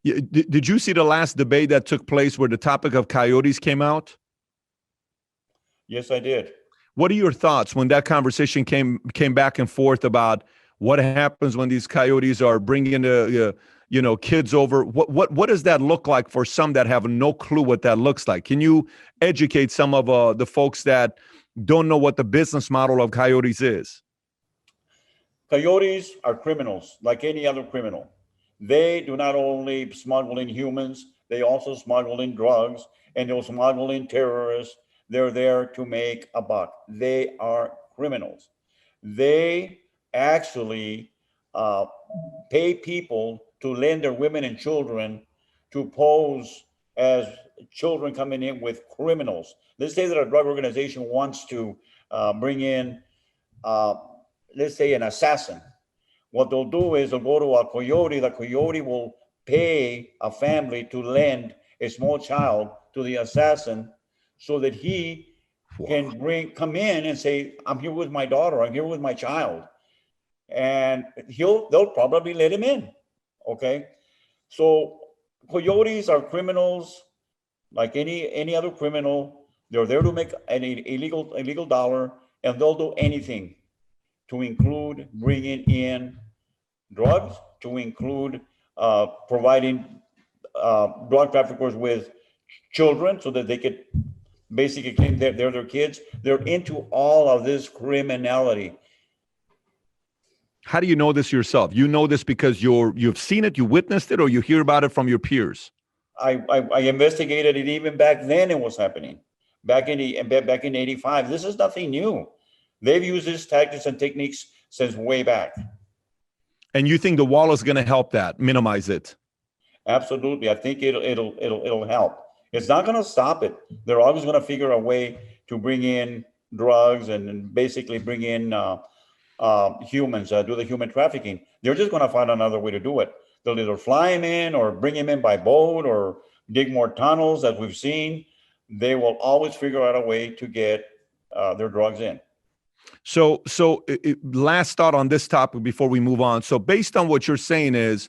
Yeah, did you see the last debate that took place where the topic of coyotes came out? Yes, I did. What are your thoughts when that conversation came back and forth about what happens when these coyotes are bringing kids over? What does that look like for some that have no clue what that looks like? Can you educate some of the folks that don't know what the business model of coyotes is? Coyotes are criminals like any other criminal. They do not only smuggle in humans, they also smuggle in drugs, and they'll smuggle in terrorists. They're there to make a buck. They are criminals. They actually pay people to lend their women and children to pose as children coming in with criminals. Let's say that a drug organization wants to bring in, let's say, an assassin. What they'll do is they'll go to a coyote. The coyote will pay a family to lend a small child to the assassin so that he can come in and say, I'm here with my daughter, I'm here with my child. And they'll probably let him in. Okay. So coyotes are criminals like any other criminal. They're there to make an illegal dollar, and they'll do anything to include bringing in drugs, to include providing drug traffickers with children so that they could basically claim they're their kids. They're into all of this criminality. How do you know this yourself? You know this because you've seen it, you witnessed it, or you hear about it from your peers? I investigated it even back then. It was happening back in 85. This is nothing new. They've used these tactics and techniques since way back. And you think the wall is going to help that, minimize it? Absolutely. I think it'll help. It's not going to stop it. They're always going to figure a way to bring in drugs and basically bring in humans, do the human trafficking. They're just going to find another way to do it. They'll either fly him in or bring him in by boat or dig more tunnels, as we've seen. They will always figure out a way to get their drugs in. So last thought on this topic before we move on. So based on what you're saying is,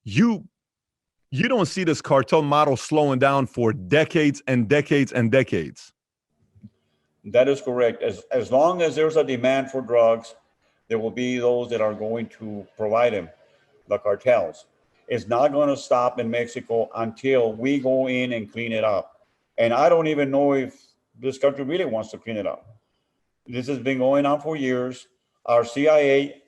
you You don't see this cartel model slowing down for decades and decades and decades. That is correct. As long as there's a demand for drugs, there will be those that are going to provide them, the cartels. It's not going to stop in Mexico until we go in and clean it up. And I don't even know if this country really wants to clean it up. This has been going on for years. Our CIA,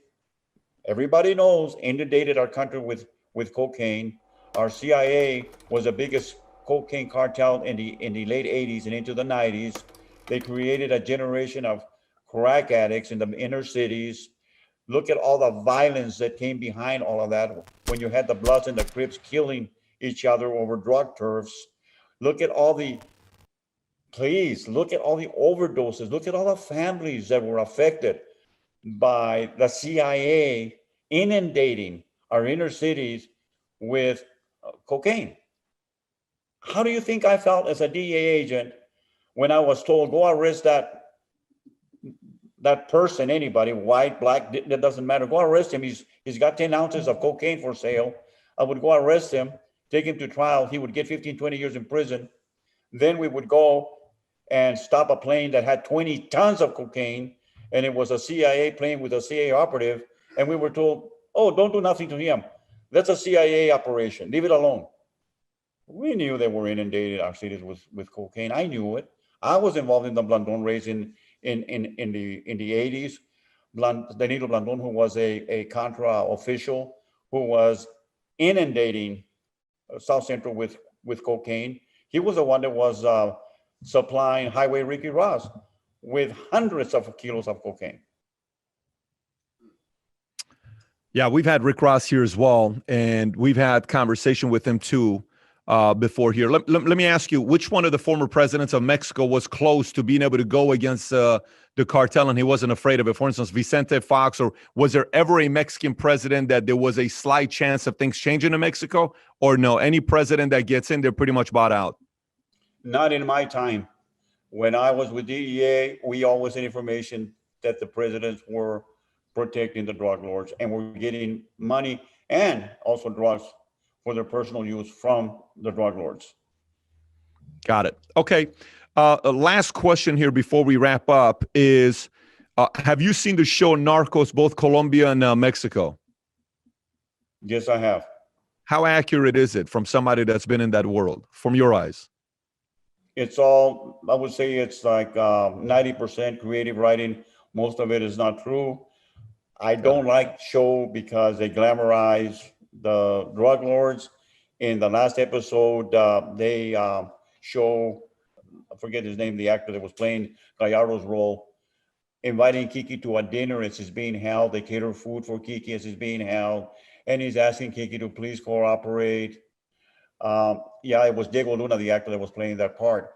everybody knows, inundated our country with cocaine. Our CIA was the biggest cocaine cartel in the late 80s and into the 90s. They created a generation of crack addicts in the inner cities. Look at all the violence that came behind all of that when you had the Bloods and the Crips killing each other over drug turfs. Look at all the, please, look at all the overdoses. Look at all the families that were affected by the CIA inundating our inner cities with cocaine. How do you think I felt as a DEA agent when I was told, go arrest that person, anybody, white, black, that doesn't matter, go arrest him. He's got 10 ounces of cocaine for sale. I would go arrest him, take him to trial. He would get 15, 20 years in prison. Then we would go and stop a plane that had 20 tons of cocaine, and it was a CIA plane with a CIA operative. And we were told, oh, don't do nothing to him. That's a CIA operation, leave it alone. We knew they were inundated our cities with cocaine. I knew it. I was involved in the Blandon race in the 80s. Danilo Blandon, who was a Contra official, who was inundating South Central with cocaine. He was the one that was supplying Highway Ricky Ross with hundreds of kilos of cocaine. Yeah, we've had Rick Ross here as well, and we've had conversation with him too before here. Let me ask you, which one of the former presidents of Mexico was close to being able to go against the cartel and he wasn't afraid of it? For instance, Vicente Fox, or was there ever a Mexican president that there was a slight chance of things changing in Mexico? Or no, any president that gets in, they're pretty much bought out? Not in my time. When I was with DEA, we always had information that the presidents were protecting the drug lords and were getting money and also drugs for their personal use from the drug lords. Got it. Okay. Last question here before we wrap up is, have you seen the show Narcos, both Colombia and Mexico? Yes, I have. How accurate is it from somebody that's been in that world, from your eyes? It's all, I would say it's like 90% creative writing. Most of it is not true. I don't like show because they glamorize the drug lords. In the last episode, they show, I forget his name, the actor that was playing Gallardo's role, inviting Kiki to a dinner as he's being held. They cater food for Kiki as he's being held. And he's asking Kiki to please cooperate. Yeah, it was Diego Luna, the actor that was playing that part.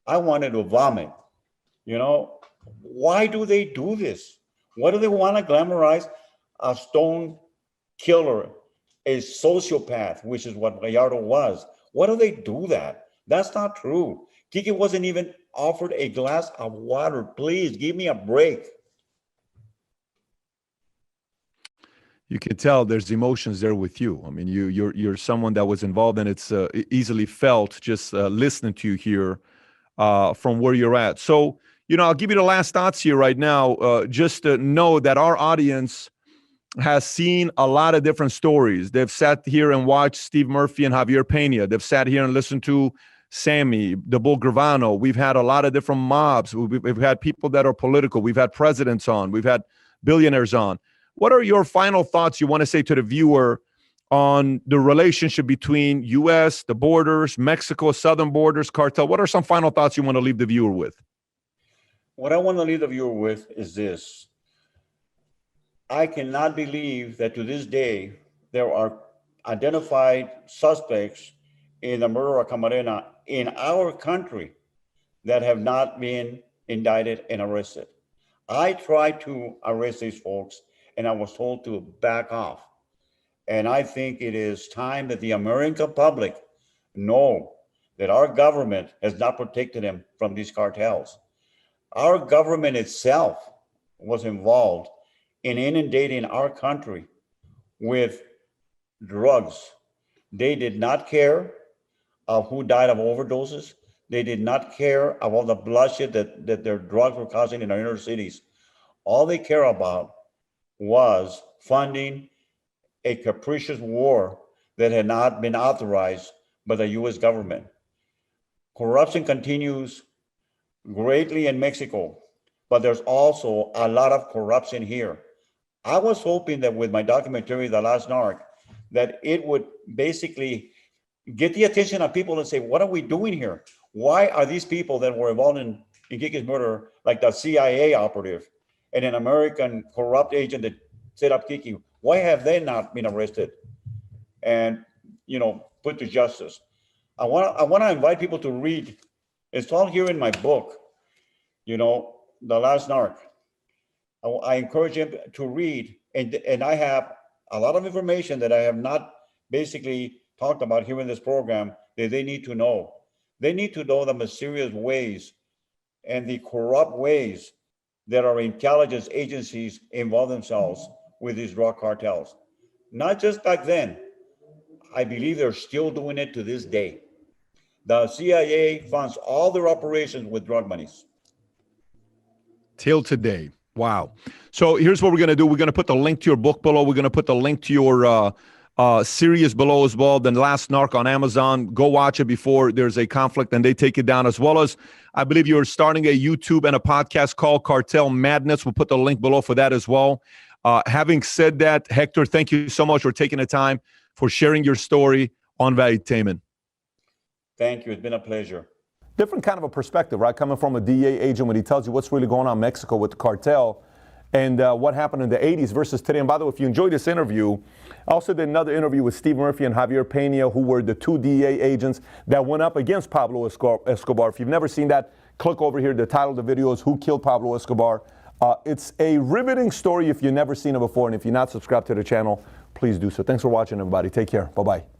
I wanted to vomit. You know, why do they do this? Why do they want to glamorize a stone killer, a sociopath, which is what Gallardo was? Why do they do that? That's not true. Kiki wasn't even offered a glass of water. Please give me a break. You can tell there's emotions there with you. I mean, you're someone that was involved, and it's easily felt just listening to you here from where you're at. So, you know, I'll give you the last thoughts here right now. Just to know that our audience has seen a lot of different stories. They've sat here and watched Steve Murphy and Javier Pena. They've sat here and listened to Sammy, the Bull Gravano. We've had a lot of different mobs. We've had people that are political. We've had presidents on. We've had billionaires on. What are your final thoughts you want to say to the viewer on the relationship between U.S., the borders, Mexico, southern borders, cartel? What are some final thoughts you want to leave the viewer with? What I want to leave the viewer with is this. I cannot believe that to this day, there are identified suspects in the murder of Camarena in our country that have not been indicted and arrested. I tried to arrest these folks, and I was told to back off. And I think it is time that the American public know that our government has not protected them from these cartels. Our government itself was involved in inundating our country with drugs, They did not care of who died of overdoses. They did not care of all the bloodshed that their drugs were causing in our inner cities. All they care about was funding a capricious war that had not been authorized by the US government. Corruption continues greatly in Mexico, but there's also a lot of corruption here. I was hoping that with my documentary, The Last Narc, that it would basically get the attention of people and say, what are we doing here? Why are these people that were involved in Kiki's murder, like the CIA operative and an American corrupt agent that set up Kiki, why have they not been arrested and, put to justice? I want to invite people to read. It's all here in my book, The Last Narc. I encourage them to read, and I have a lot of information that I have not basically talked about here in this program that they need to know. They need to know the mysterious ways and the corrupt ways that our intelligence agencies involve themselves with these drug cartels. Not just back then. I believe they're still doing it to this day. The CIA funds all their operations with drug monies. Till today. Wow. So here's what we're going to do. We're going to put the link to your book below. We're going to put the link to your series below as well. The Last Narc on Amazon. Go watch it before there's a conflict and they take it down, as well as I believe you're starting a YouTube and a podcast called Cartel Madness. We'll put the link below for that as well. Having said that, Hector, thank you so much for taking the time for sharing your story on Valuetainment. Thank you. It's been a pleasure. Different kind of a perspective, right? Coming from a DEA agent when he tells you what's really going on in Mexico with the cartel and what happened in the 80s versus today. And by the way, if you enjoyed this interview, I also did another interview with Steve Murphy and Javier Pena, who were the two DEA agents that went up against Pablo Escobar. If you've never seen that, click over here. The title of the video is Who Killed Pablo Escobar? It's a riveting story if you've never seen it before. And if you're not subscribed to the channel, please do so. Thanks for watching, everybody. Take care. Bye-bye.